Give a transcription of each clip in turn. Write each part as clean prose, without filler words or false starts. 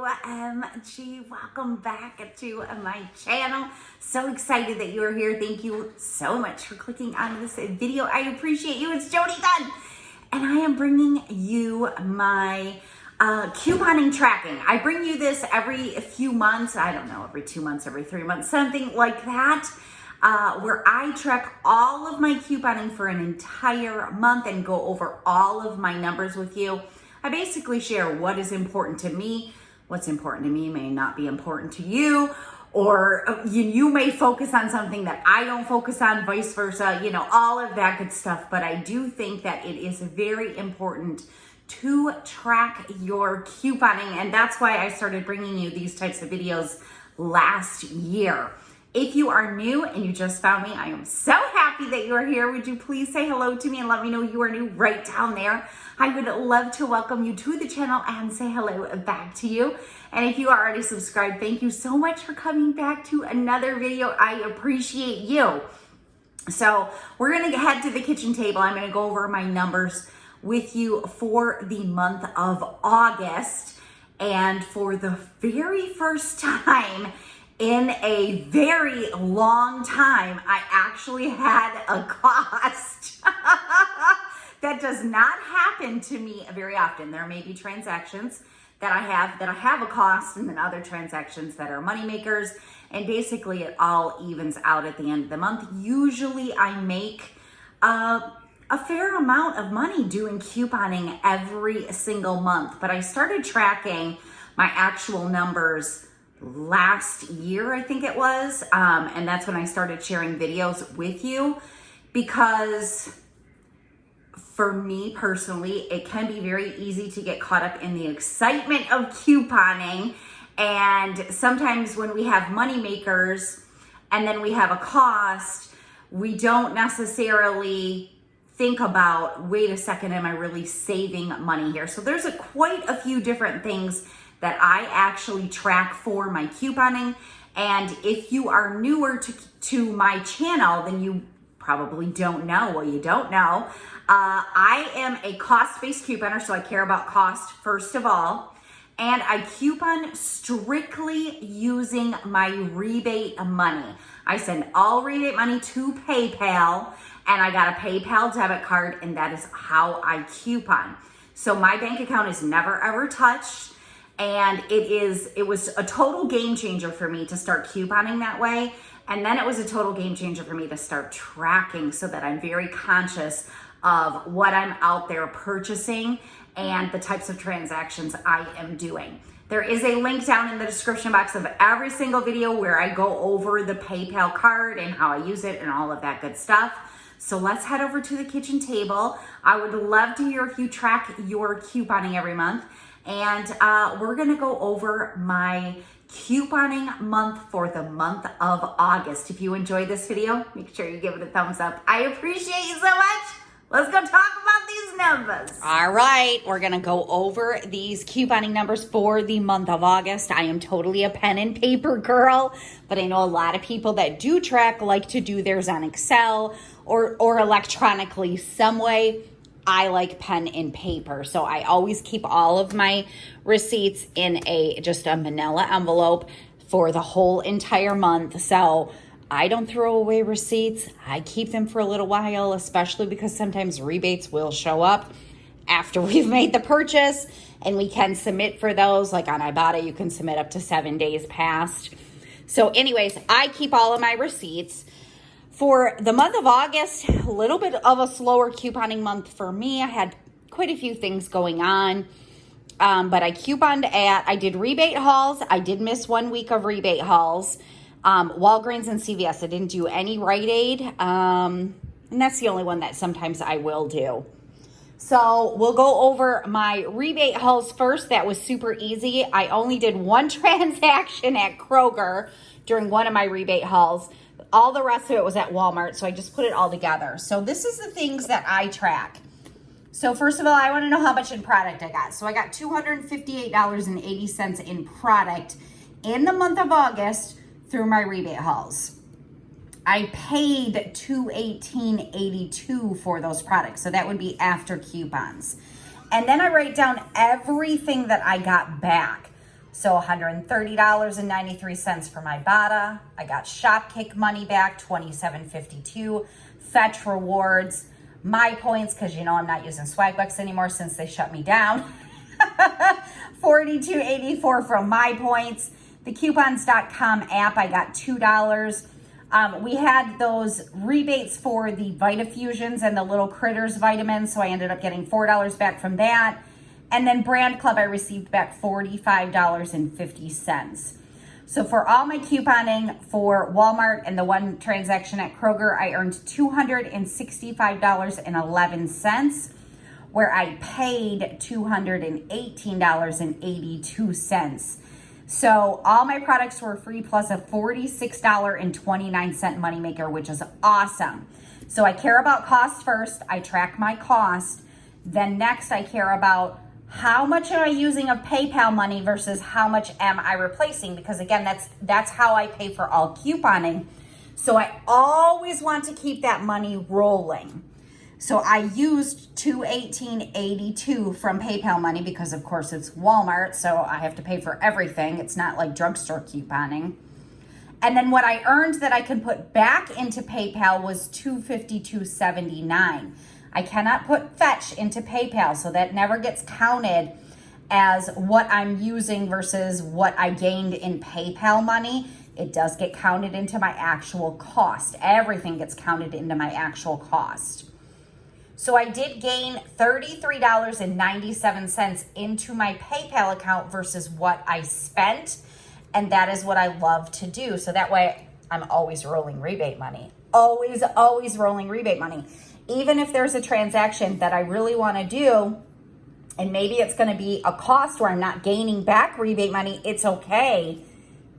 OMG, welcome back to my channel. So excited that you're here. Thank you so much for clicking on this video. I appreciate you. It's Jodi Dunn, and I am bringing you my couponing tracking. I bring you this every few months. I don't know, every 2 months, every 3 months, something like that, where I track all of my couponing for an entire month and go over all of my numbers with you. I basically share what is important to me. What's important to me may not be important to you, or you may focus on something that I don't focus on, vice versa, you know, all of that good stuff. But I do think that it is very important to track your couponing, and that's why I started bringing you these types of videos last year. If you are new and you just found me, I am so happy that you are here. Would you please say hello to me and let me know you are new right down there? I would love to welcome you to the channel and say hello back to you. And if you are already subscribed, thank you so much for coming back to another video. I appreciate you. So we're gonna head to the kitchen table. I'm gonna go over my numbers with you for the month of August. And for the very first time in a very long time, I actually had a cost. That does not happen to me very often. There may be transactions that I have a cost, and then other transactions that are money makers, and basically it all evens out at the end of the month. Usually I make a fair amount of money doing couponing every single month, but I started tracking my actual numbers last year, I think it was, and that's when I started sharing videos with you, because for me personally, it can be very easy to get caught up in the excitement of couponing. And sometimes when we have money makers and then we have a cost, we don't necessarily think about, wait a second, am I really saving money here? So there's quite a few different things that I actually track for my couponing. And if you are newer to my channel, then you probably don't know. Well, you don't know. I am a cost-based couponer, so I care about cost first of all. And I coupon strictly using my rebate money. I send all rebate money to PayPal, and I got a PayPal debit card, and that is how I coupon. So my bank account is never ever touched. And it was a total game changer for me to start couponing that way. And then it was a total game changer for me to start tracking, so that I'm very conscious of what I'm out there purchasing and the types of transactions I am doing. There is a link down in the description box of every single video where I go over the PayPal card and how I use it and all of that good stuff. So let's head over to the kitchen table. I would love to hear if you track your couponing every month. And we're gonna go over my couponing month for the month of August. If you enjoyed this video, make sure you give it a thumbs up. I appreciate you so much. Let's go talk about these numbers. All right, we're gonna go over these couponing numbers for the month of August. I am totally a pen and paper girl, but I know a lot of people that do track like to do theirs on Excel or electronically some way. I like pen and paper, so I always keep all of my receipts in just a manila envelope for the whole entire month. So I don't throw away receipts. I keep them for a little while, especially because sometimes rebates will show up after we've made the purchase, and we can submit for those. Like on Ibotta, you can submit up to 7 days past. So anyways, I keep all of my receipts. For the month of August, a little bit of a slower couponing month for me. I had quite a few things going on, but I couponed I did rebate hauls. I did miss 1 week of rebate hauls. Walgreens and CVS. I didn't do any Rite Aid, and that's the only one that sometimes I will do. So we'll go over my rebate hauls first. That was super easy. I only did one transaction at Kroger during one of my rebate hauls. All the rest of it was at Walmart, so I just put it all together. So this is the things that I track. So first of all, I want to know how much in product I got. So I got $258.80 in product in the month of August through my rebate hauls. I paid $218.82 for those products, so that would be after coupons. And then I write down everything that I got back. So $130.93 for my Ibotta. I got Shopkick money back, $27.52. Fetch rewards, mypoints, because you know I'm not using Swagbucks anymore since they shut me down. $42.84 from mypoints. The coupons.com app, I got $2. We had those rebates for the Vitafusions and the Little Critters vitamins, so I ended up getting $4 back from that. And then Brandclub, I received back $45.50. So for all my couponing for Walmart and the one transaction at Kroger, I earned $265.11, where I paid $218.82. So all my products were free plus a $46.29 moneymaker, which is awesome. So I care about cost first. I track my cost. Then next I care about how much am I using of PayPal money versus how much am I replacing? Because again, that's how I pay for all couponing. So I always want to keep that money rolling. So I used $218.82 from PayPal money because of course it's Walmart, so I have to pay for everything. It's not like drugstore couponing. And then what I earned that I can put back into PayPal was $252.79. I cannot put Fetch into PayPal, so that never gets counted as what I'm using versus what I gained in PayPal money. It does get counted into my actual cost. Everything gets counted into my actual cost. So I did gain $33.97 into my PayPal account versus what I spent, and that is what I love to do. So that way I'm always rolling rebate money. Always rolling rebate money. Even if there's a transaction that I really want to do, and maybe it's going to be a cost where I'm not gaining back rebate money, it's okay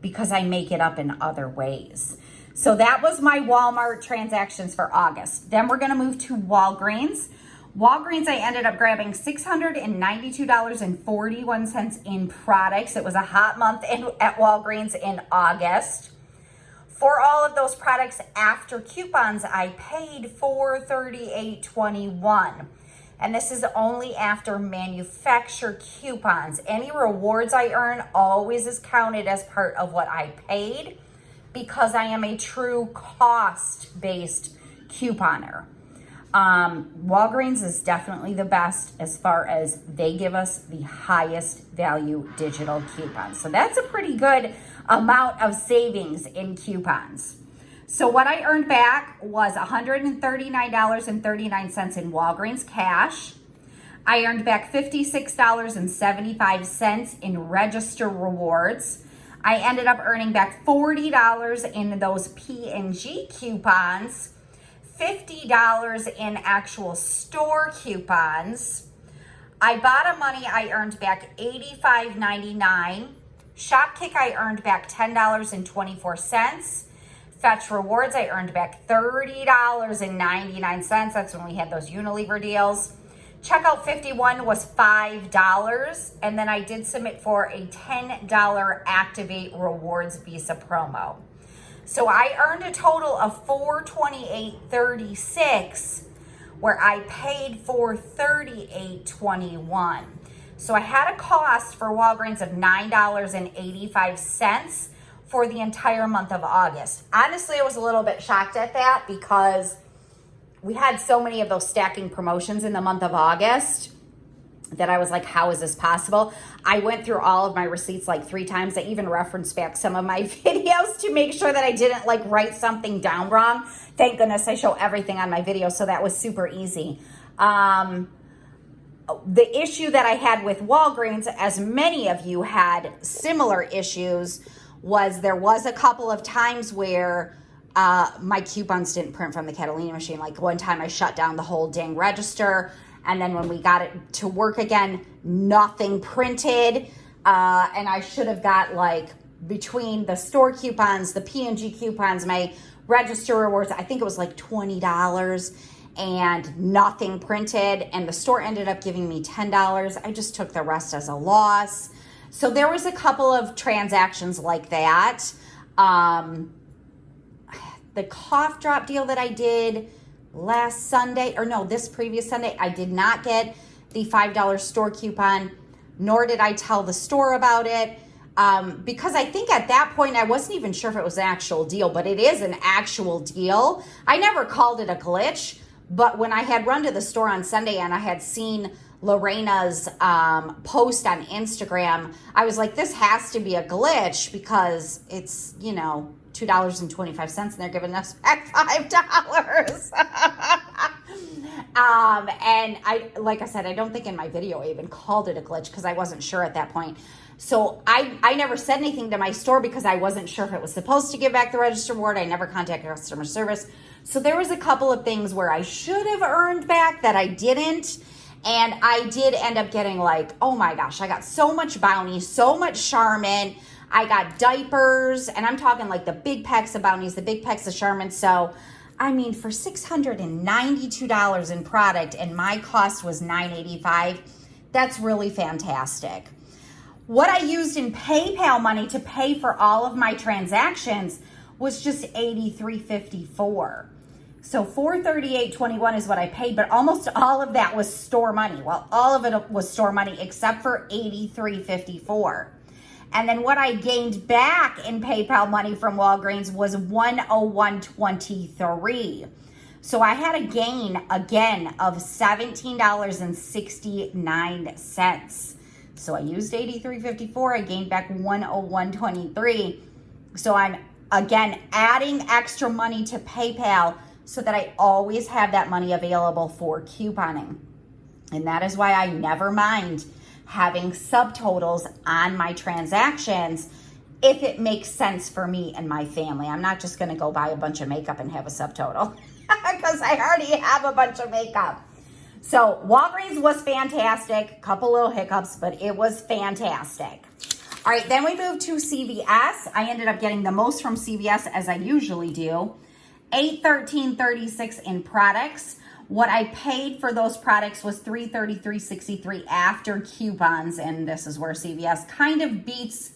because I make it up in other ways. So that was my Walmart transactions for August. Then we're going to move to Walgreens. Walgreens, I ended up grabbing $692.41 in products. It was a hot month at Walgreens in August. For all of those products after coupons, I paid $438.21. And this is only after manufacturer coupons. Any rewards I earn always is counted as part of what I paid because I am a true cost-based couponer. Walgreens is definitely the best as far as they give us the highest value digital coupons. So that's a pretty good amount of savings in coupons. So what I earned back was $139.39 in Walgreens cash. I earned back $56.75 in register rewards. I ended up earning back $40 in those P&G coupons, $50 in actual store coupons. Ibotta money, I earned back $85.99. Shopkick, I earned back $10.24. Fetch rewards, I earned back $30.99. That's when we had those Unilever deals. Checkout 51 was $5. And then I did submit for a $10 Activate Rewards Visa promo. So I earned a total of $428.36, where I paid for $38.21. So I had a cost for Walgreens of $9.85 for the entire month of August. Honestly, I was a little bit shocked at that because we had so many of those stacking promotions in the month of August that I was like, how is this possible? I went through all of my receipts like 3 times. I even referenced back some of my videos to make sure that I didn't like write something down wrong. Thank goodness I show everything on my video, so that was super easy. The issue that I had with Walgreens, as many of you had similar issues, was there was a couple of times where my coupons didn't print from the Catalina machine. Like one time I shut down the whole dang register, and then when we got it to work again, nothing printed. And I should have got like between the store coupons, the P&G coupons, my register rewards, I think it was like $20 and nothing printed. And the store ended up giving me $10. I just took the rest as a loss. So there was a couple of transactions like that. The cough drop deal that I did last Sunday, or no, this previous Sunday, I did not get the $5 store coupon, nor did I tell the store about it. because I think at that point I wasn't even sure if it was an actual deal, but it is an actual deal. I never called it a glitch, but when I had run to the store on Sunday and I had seen Lorena's post on Instagram, I was like, this has to be a glitch because it's, you know, $2.25 and they're giving us back $5. And like I said, I don't think in my video I even called it a glitch because I wasn't sure at that point. So I never said anything to my store because I wasn't sure if it was supposed to give back the register reward. I never contacted customer service. So there was a couple of things where I should have earned back that I didn't. And I did end up getting like, oh my gosh, I got so much Bounty, so much Charmin. I got diapers, and I'm talking like the big packs of Bounties, the big packs of Charmin. So, I mean, for $692 in product and my cost was $985, that's really fantastic. What I used in PayPal money to pay for all of my transactions was just $83.54. So $438.21 is what I paid, but almost all of that was store money. Well, all of it was store money except for $83.54. And then what I gained back in PayPal money from Walgreens was $101.23. So I had a gain again of $17.69. So I used $83.54. I gained back $101.23. So I'm again adding extra money to PayPal so that I always have that money available for couponing. And that is why I never mind having subtotals on my transactions if it makes sense for me and my family. I'm not just going to go buy a bunch of makeup and have a subtotal because I already have a bunch of makeup. So Walgreens was fantastic. Couple little hiccups, but it was fantastic. All right, then we moved to CVS. I ended up getting the most from CVS as I usually do. $813.36 in products. What I paid for those products was $333.63 after coupons, and this is where CVS kind of beats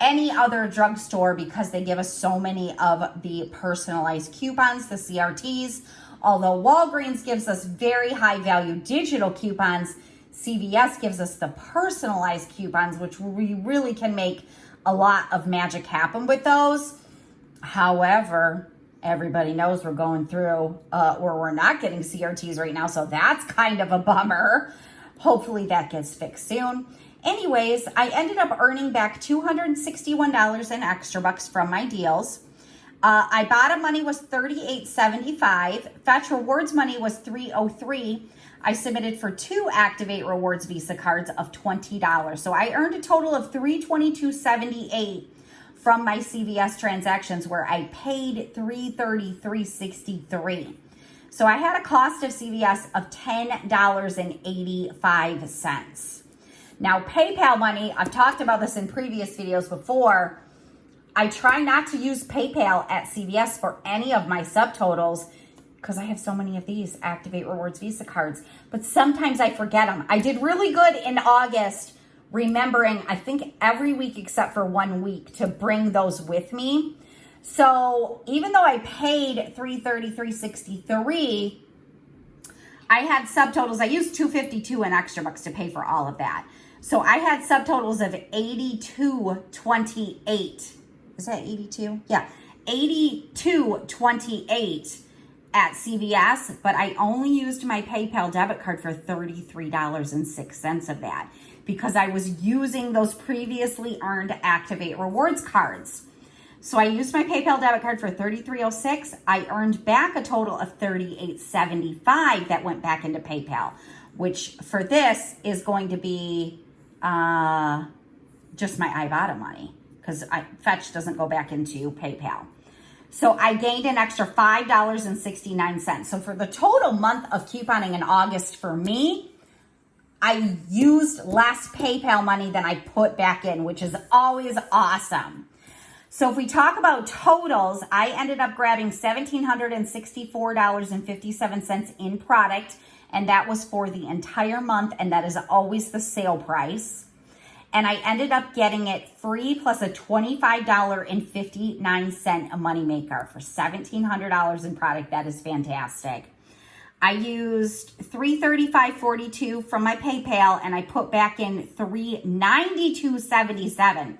any other drugstore because they give us so many of the personalized coupons, the CRTs. Although Walgreens gives us very high value digital coupons, CVS gives us the personalized coupons, which we really can make a lot of magic happen with those. However, everybody knows we're going through where we're not getting CRTs right now, so that's kind of a bummer. Hopefully that gets fixed soon. Anyways, I ended up earning back $261 in extra bucks from my deals. Ibotta money was $38.75. Fetch Rewards money was $303. I submitted for 2 Activate Rewards Visa cards of $20. So I earned a total of $322.78 from my CVS transactions, where I paid $333.63. So I had a cost of CVS of $10.85. Now PayPal money, I've talked about this in previous videos before. I try not to use PayPal at CVS for any of my subtotals because I have so many of these Activate Rewards Visa cards, but sometimes I forget them. I did really good in August remembering, I think every week except for 1 week, to bring those with me. So even though I paid $333.63, I had subtotals. I used $252 in extra bucks to pay for all of that. So I had subtotals of $82.28. Is that 82? Yeah, $82.28 at CVS, but I only used my PayPal debit card for $33.06 of that because I was using those previously earned Activate Rewards cards. So I used my PayPal debit card for $33.06. I earned back a total of $38.75 that went back into PayPal, which for this is going to be just my Ibotta money because Fetch doesn't go back into PayPal. So I gained an extra $5.69. So for the total month of couponing in August for me, I used less PayPal money than I put back in, which is always awesome. So if we talk about totals, I ended up grabbing $1,764.57 in product, and that was for the entire month, and that is always the sale price. And I ended up getting it free plus a $25.59 moneymaker for $1,700 in product. That is fantastic. I used $335.42 from my PayPal, and I put back in $392.77.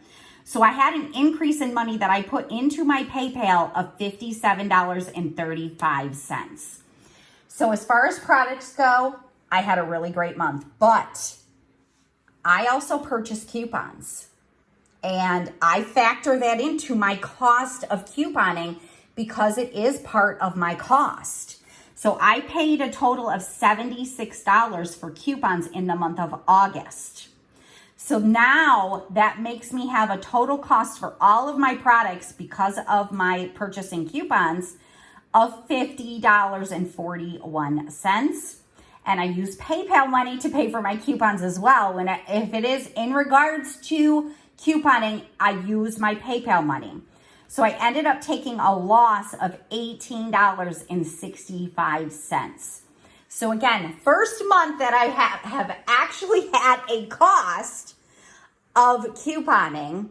So I had an increase in money that I put into my PayPal of $57.35. So as far as products go, I had a really great month, but I also purchased coupons, and I factor that into my cost of couponing because it is part of my cost. So I paid a total of $76 for coupons in the month of August. So now that makes me have a total cost for all of my products because of my purchasing coupons of $50.41. And I use PayPal money to pay for my coupons as well. If it is in regards to couponing, I use my PayPal money. So I ended up taking a loss of $18.65. So again, first month that I have actually had a cost of couponing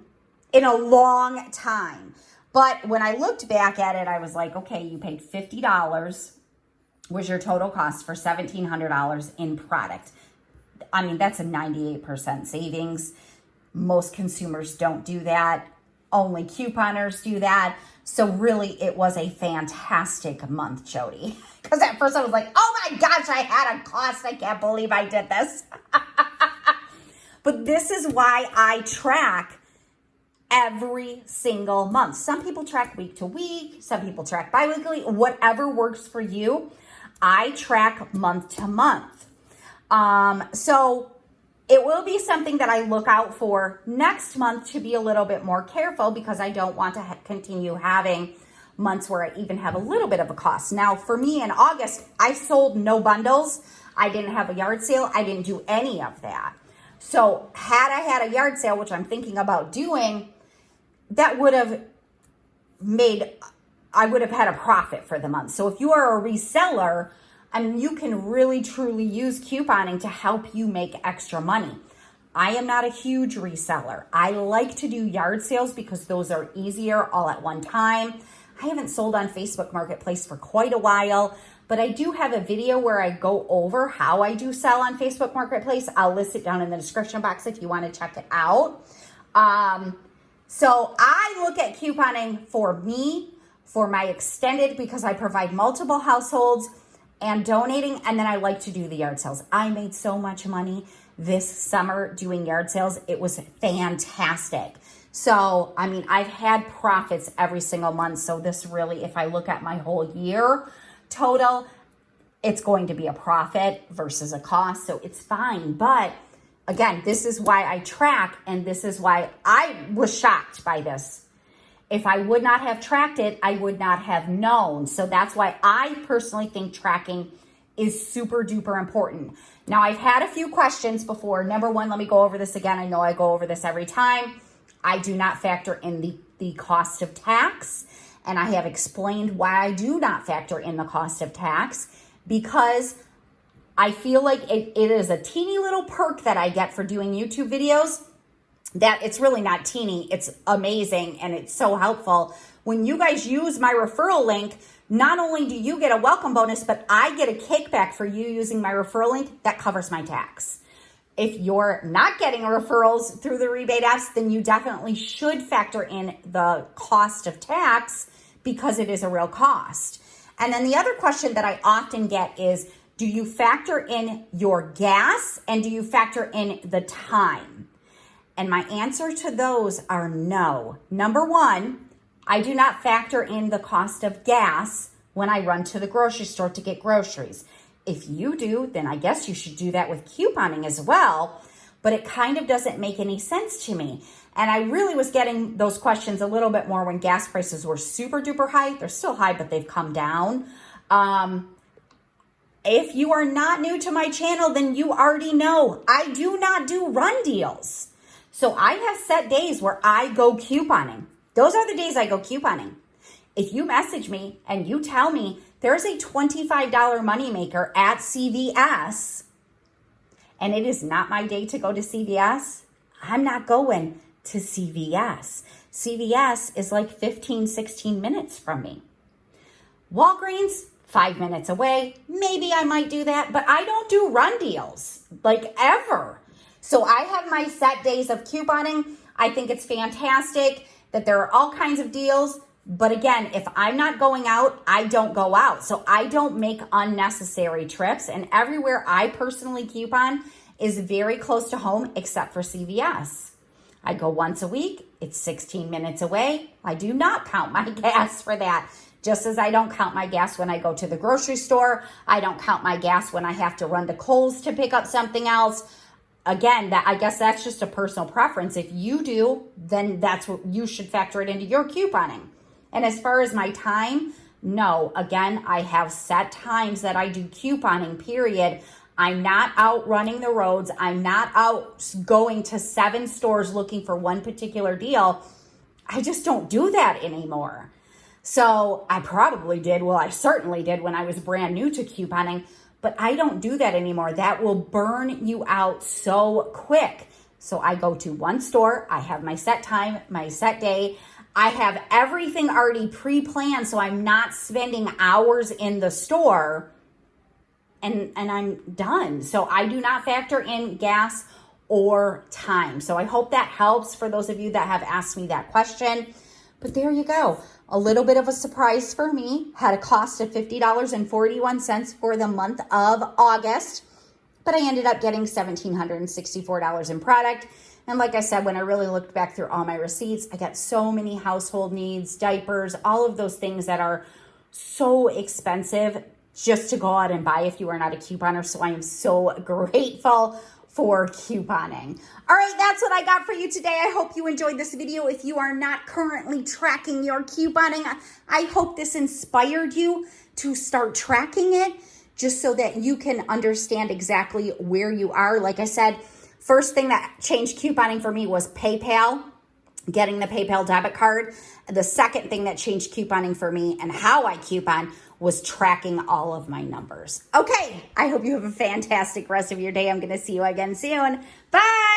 in a long time. But when I looked back at it, I was like, okay, you paid $50 was your total cost for $1,700 in product. I mean, that's a 98% savings. Most consumers don't do that. Only couponers do that. So really, it was a fantastic month, Jodi. Because at first I was like, oh my gosh, I had a cost. I can't believe I did this. But this is why I track every single month. Some people track week to week. Some people track bi-weekly. Whatever works for you. I track month to month. So it will be something that I look out for next month to be a little bit more careful because I don't want to continue having months where I even have a little bit of a cost. Now, for me in August, I sold no bundles. I didn't have a yard sale. I didn't do any of that. So had I had a yard sale, which I'm thinking about doing, that would have I would have had a profit for the month. So if you are a reseller, I mean, you can really truly use couponing to help you make extra money. I am not a huge reseller. I like to do yard sales because those are easier all at one time. I haven't sold on Facebook Marketplace for quite a while, but I do have a video where I go over how I do sell on Facebook Marketplace. I'll list it down in the description box if you want to check it out. So I look at couponing for me, for my extended, because I provide multiple households and donating, and then I like to do the yard sales. I made so much money this summer doing yard sales. It was fantastic. So, I mean, I've had profits every single month. So this really, if I look at my whole year total, it's going to be a profit versus a cost. So it's fine. But again, this is why I track, and this is why I was shocked by this. If I would not have tracked it, I would not have known. So that's why I personally think tracking is super duper important. Now, I've had a few questions before. Number one, let me go over this again. I know I go over this every time. I do not factor in the cost of tax. And I have explained why I do not factor in the cost of tax, because I feel like it is a teeny little perk that I get for doing YouTube videos. That it's really not teeny, it's amazing, and it's so helpful. When you guys use my referral link, not only do you get a welcome bonus, but I get a kickback for you using my referral link that covers my tax. If you're not getting referrals through the rebate apps, then you definitely should factor in the cost of tax because it is a real cost. And then the other question that I often get is, do you factor in your gas and do you factor in the time? And my answer to those are no. Number one, I do not factor in the cost of gas when I run to the grocery store to get groceries. If you do, then I guess you should do that with couponing as well, but it kind of doesn't make any sense to me. And I really was getting those questions a little bit more when gas prices were super duper high. They're still high, but they've come down. If you are not new to my channel, then you already know I do not do run deals. So I have set days where I go couponing. Those are the days I go couponing. If you message me and you tell me there's a $25 moneymaker at CVS and it is not my day to go to CVS, I'm not going to CVS. CVS is like 15, 16 minutes from me. Walgreens, 5 minutes away. Maybe I might do that, but I don't do run deals like ever. So I have my set days of couponing. I think it's fantastic that there are all kinds of deals. But again, if I'm not going out, I don't go out. So I don't make unnecessary trips. And everywhere I personally coupon is very close to home except for CVS. I go once a week. It's 16 minutes away. I do not count my gas for that. Just as I don't count my gas when I go to the grocery store. I don't count my gas when I have to run to Kohl's to pick up something else. Again, I guess that's just a personal preference. If you do, then that's what you should factor it into your couponing. And as far as my time, no. Again, I have set times that I do couponing, period. I'm not out running the roads. I'm not out going to 7 stores looking for one particular deal. I just don't do that anymore. So I probably did. Well, I certainly did when I was brand new to couponing, but I don't do that anymore. That will burn you out so quick. So I go to one store. I have my set time, my set day. I have everything already pre-planned, so I'm not spending hours in the store, and I'm done. So I do not factor in gas or time. So I hope that helps for those of you that have asked me that question. But there you go. A little bit of a surprise for me. Had a cost of $50.41 for the month of August, but I ended up getting $1,764 in product. And like I said, when I really looked back through all my receipts, I got so many household needs, diapers, all of those things that are so expensive just to go out and buy if you are not a couponer. So I am so grateful for couponing. All right, that's what I got for you today. I hope you enjoyed this video. If you are not currently tracking your couponing, I hope this inspired you to start tracking it just so that you can understand exactly where you are. Like I said, first thing that changed couponing for me was PayPal, getting the PayPal debit card. The second thing that changed couponing for me and how I coupon was tracking all of my numbers. Okay, I hope you have a fantastic rest of your day. I'm going to see you again soon. Bye!